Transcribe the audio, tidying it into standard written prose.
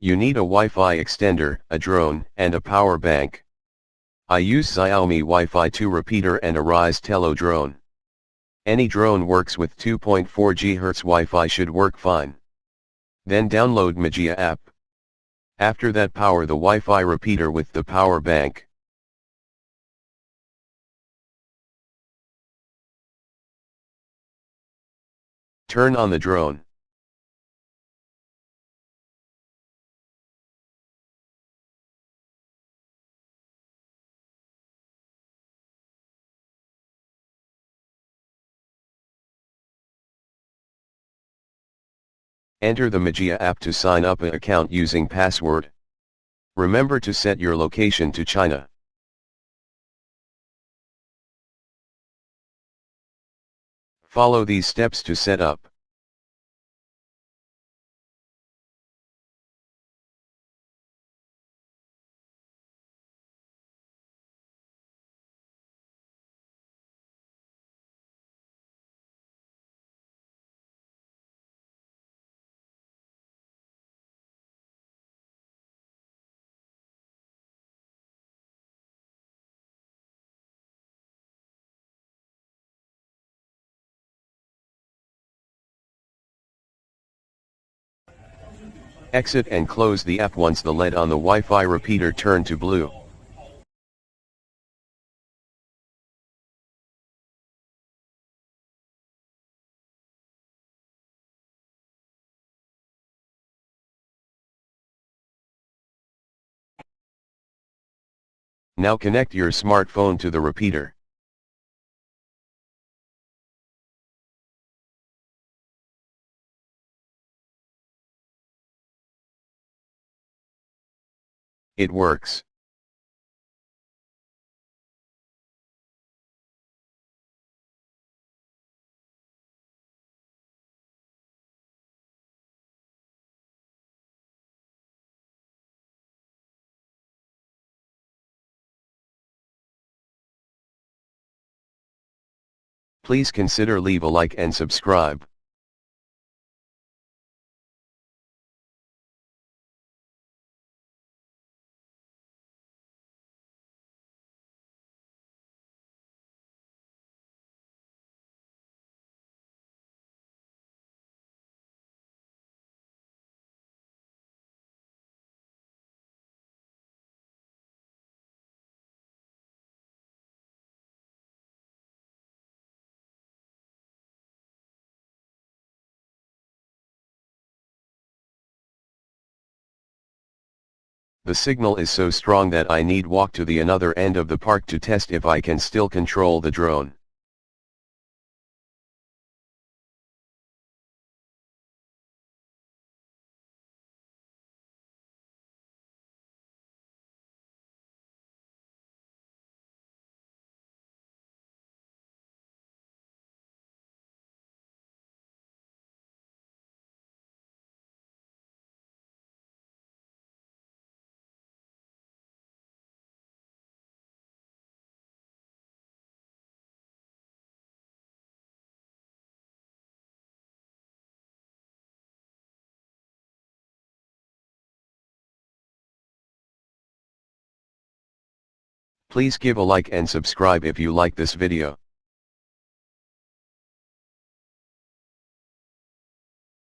You need a Wi-Fi extender, a drone, and a power bank. I use Xiaomi Wi-Fi 2 repeater and a Ryze Tello drone. Any drone works with 2.4 GHz Wi-Fi should work fine. Then download Mi app. After that, power the Wi-Fi repeater with the power bank. Turn on the drone. Enter the Mi app to sign up an account using password. Remember to set your location to China. Follow these steps to set up. Exit and close the app once the LED on the Wi-Fi repeater turn to blue. Now connect your smartphone to the repeater. It works. Please consider leave a like and subscribe. The signal is so strong that I need walk to the another end of the park to test if I can still control the drone. Please give a like and subscribe if you like this video.